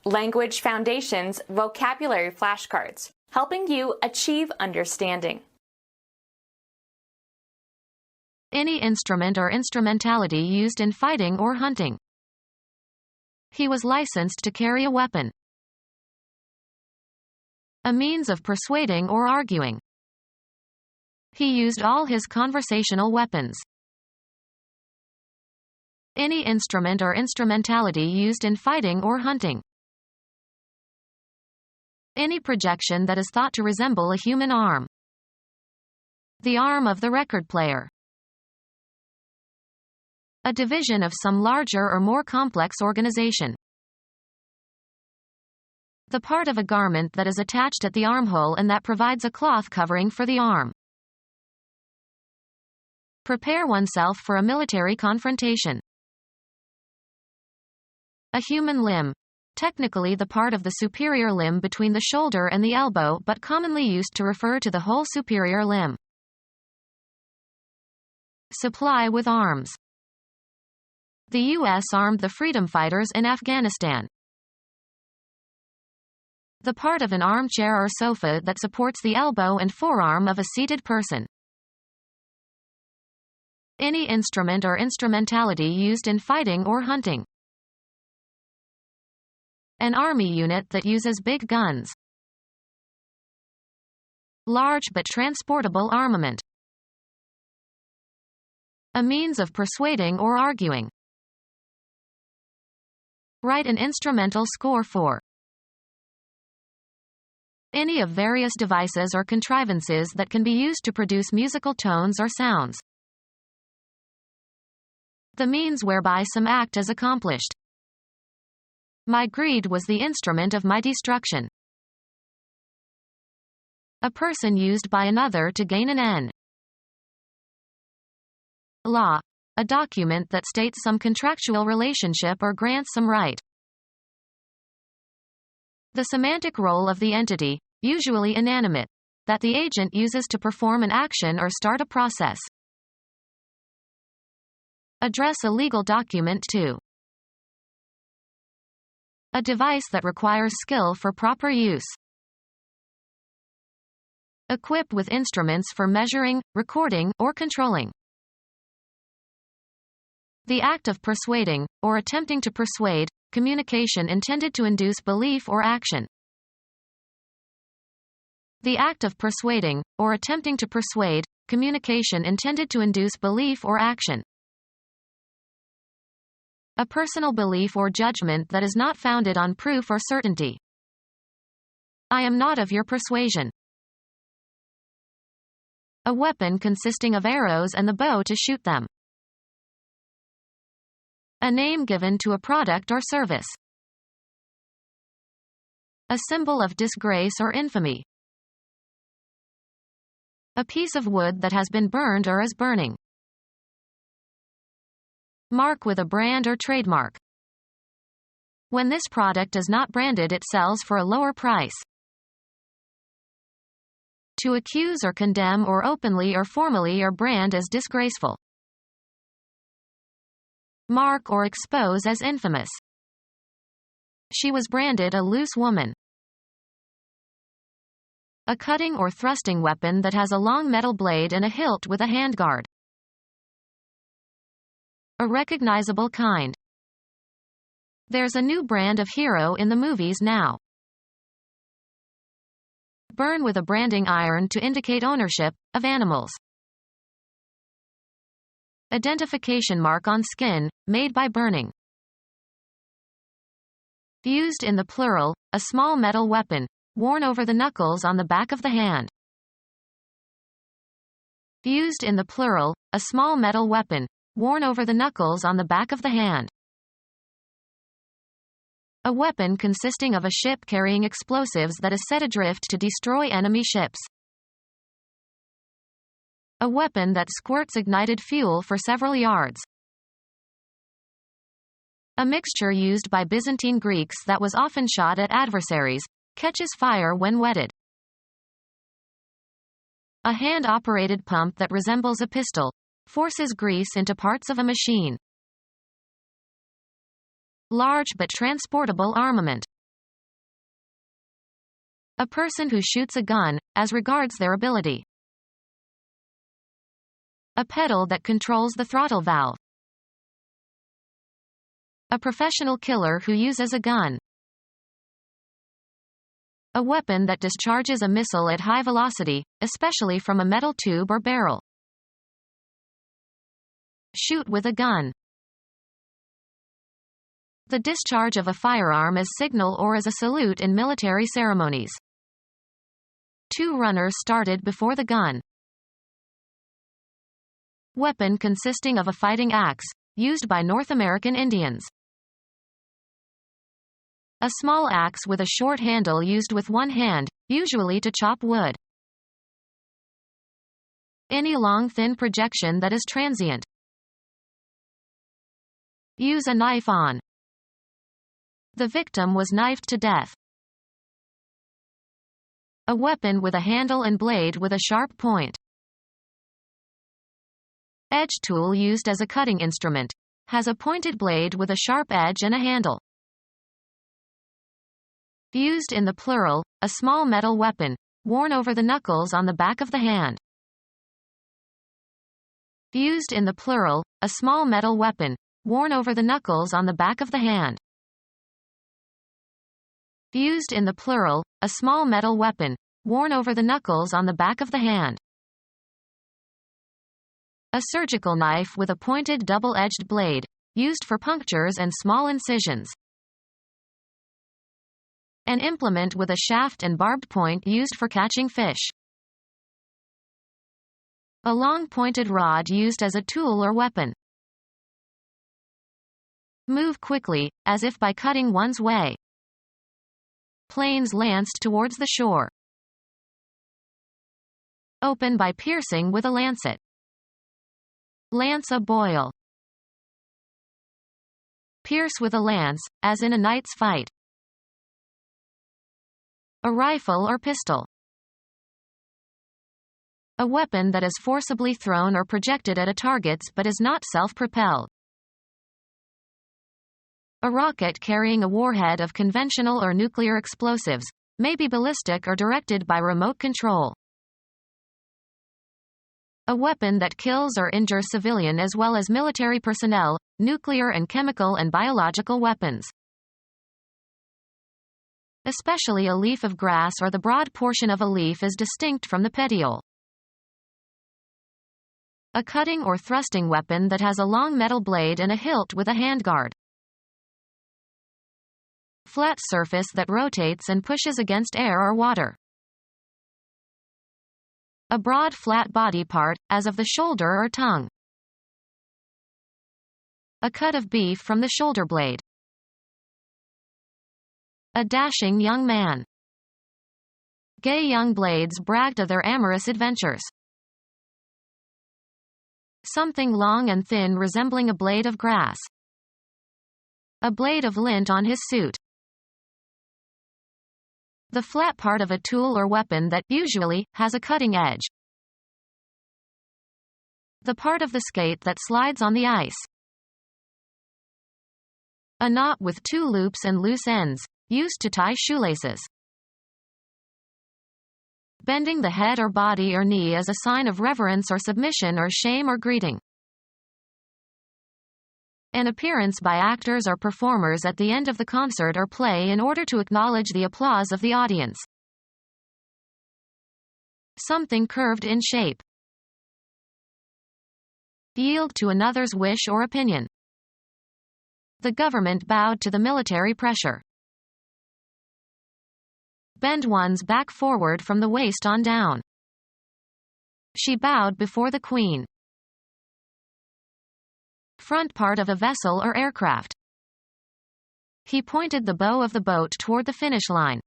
Language Foundations Vocabulary Flashcards, helping you achieve understanding. Any instrument or instrumentality used in fighting or hunting. He was licensed to carry a weapon. A means of persuading or arguing. He used all his conversational weapons. Any instrument or instrumentality used in fighting or hunting. Any projection that is thought to resemble a human arm. The arm of the record player. A division of some larger or more complex organization. The part of a garment that is attached at the armhole and that provides a cloth covering for the arm. Prepare oneself for a military confrontation. A human limb. Technically the part of the superior limb between the shoulder and the elbow, but commonly used to refer to the whole superior limb. Supply with arms. The U.S. armed the freedom fighters in Afghanistan. The part of an armchair or sofa that supports the elbow and forearm of a seated person. Any instrument or instrumentality used in fighting or hunting. An army unit that uses big guns. Large but transportable armament. A means of persuading or arguing. Write an instrumental score for. Any of various devices or contrivances that can be used to produce musical tones or sounds. The means whereby some act is accomplished. My greed was the instrument of my destruction. A person used by another to gain an end. Law. A document that states some contractual relationship or grants some right. The semantic role of the entity, usually inanimate, that the agent uses to perform an action or start a process. Address a legal document to. A device that requires skill for proper use. Equip with instruments for measuring, recording, or controlling. The act of persuading, or attempting to persuade, communication intended to induce belief or action. The act of persuading, or attempting to persuade, communication intended to induce belief or action. A personal belief or judgment that is not founded on proof or certainty. I am not of your persuasion. A weapon consisting of arrows and the bow to shoot them. A name given to a product or service. A symbol of disgrace or infamy. A piece of wood that has been burned or is burning. Mark with a brand or trademark. When this product is not branded, it sells for a lower price. To accuse or condemn or openly or formally or brand as disgraceful. Mark or expose as infamous. She was branded a loose woman. A cutting or thrusting weapon that has a long metal blade and a hilt with a handguard. A recognizable kind. There's a new brand of hero in the movies now. Burn with a branding iron to indicate ownership of animals. Identification mark on skin, made by burning. Used in the plural, a small metal weapon, worn over the knuckles on the back of the hand. Used in the plural, a small metal weapon, worn over the knuckles on the back of the hand. A weapon consisting of a ship carrying explosives that is set adrift to destroy enemy ships. A weapon that squirts ignited fuel for several yards. A mixture used by Byzantine Greeks that was often shot at adversaries, catches fire when wetted. A hand-operated pump that resembles a pistol, forces grease into parts of a machine. Large but transportable armament. A person who shoots a gun, as regards their ability. A pedal that controls the throttle valve. A professional killer who uses a gun. A weapon that discharges a missile at high velocity, especially from a metal tube or barrel. Shoot with a gun. The discharge of a firearm as signal or as a salute in military ceremonies. Two runners started before the gun. Weapon consisting of a fighting axe, used by North American Indians. A small axe with a short handle used with one hand, usually to chop wood. Any long thin projection that is transient. Use a knife on. The victim was knifed to death. A weapon with a handle and blade with a sharp point. Edge tool used as a cutting instrument. Has a pointed blade with a sharp edge and a handle. Used in the plural, a small metal weapon, worn over the knuckles on the back of the hand. Used in the plural, a small metal weapon, worn over the knuckles on the back of the hand. Used in the plural, a small metal weapon, worn over the knuckles on the back of the hand. A surgical knife with a pointed double-edged blade, used for punctures and small incisions. An implement with a shaft and barbed point used for catching fish. A long pointed rod used as a tool or weapon. Move quickly, as if by cutting one's way. Planes lanced towards the shore. Open by piercing with a lancet. Lance a boil. Pierce with a lance, as in a knight's fight. A rifle or pistol. A weapon that is forcibly thrown or projected at a target but is not self-propelled. A rocket carrying a warhead of conventional or nuclear explosives, may be ballistic or directed by remote control. A weapon that kills or injures civilian as well as military personnel, nuclear and chemical and biological weapons. Especially a leaf of grass or the broad portion of a leaf is distinct from the petiole. A cutting or thrusting weapon that has a long metal blade and a hilt with a handguard. Flat surface that rotates and pushes against air or water. A broad flat body part, as of the shoulder or tongue. A cut of beef from the shoulder blade. A dashing young man. Gay young blades bragged of their amorous adventures. Something long and thin resembling a blade of grass. A blade of lint on his suit. The flat part of a tool or weapon that, usually, has a cutting edge. The part of the skate that slides on the ice. A knot with two loops and loose ends, used to tie shoelaces. Bending the head or body or knee as a sign of reverence or submission or shame or greeting. An appearance by actors or performers at the end of the concert or play in order to acknowledge the applause of the audience. Something curved in shape. Yield to another's wish or opinion. The government bowed to the military pressure. Bend one's back forward from the waist on down. She bowed before the Queen. Front part of a vessel or aircraft. He pointed the bow of the boat toward the finish line.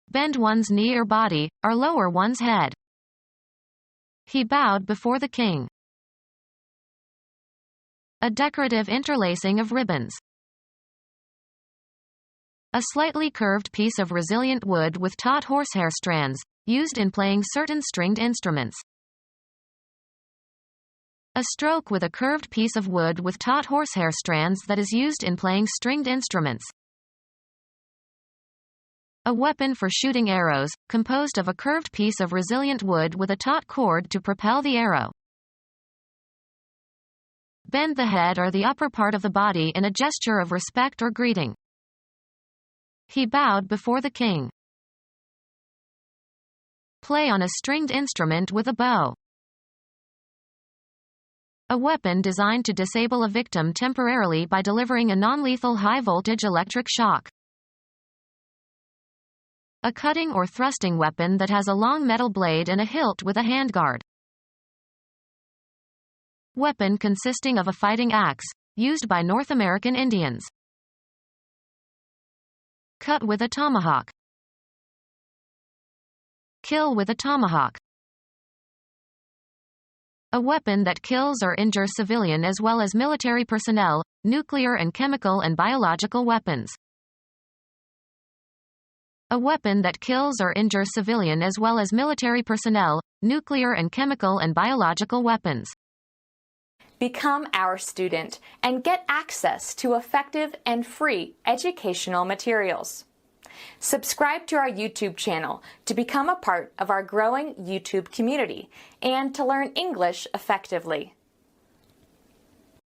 Bend one's knee or body, or lower one's head. He bowed before the king. A decorative interlacing of ribbons. A slightly curved piece of resilient wood with taut horsehair strands, used in playing certain stringed instruments. A stroke with a curved piece of wood with taut horsehair strands that is used in playing stringed instruments. A weapon for shooting arrows, composed of a curved piece of resilient wood with a taut cord to propel the arrow. Bend the head or the upper part of the body in a gesture of respect or greeting. He bowed before the king. Play on a stringed instrument with a bow. A weapon designed to disable a victim temporarily by delivering a non-lethal high-voltage electric shock. A cutting or thrusting weapon that has a long metal blade and a hilt with a handguard. Weapon consisting of a fighting axe, used by North American Indians. Cut with a tomahawk. Kill with a tomahawk. A weapon that kills or injures civilian as well as military personnel, nuclear and chemical and biological weapons. A weapon that kills or injures civilian as well as military personnel, nuclear and chemical and biological weapons. Become our student and get access to effective and free educational materials. Subscribe to our YouTube channel to become a part of our growing YouTube community and to learn English effectively.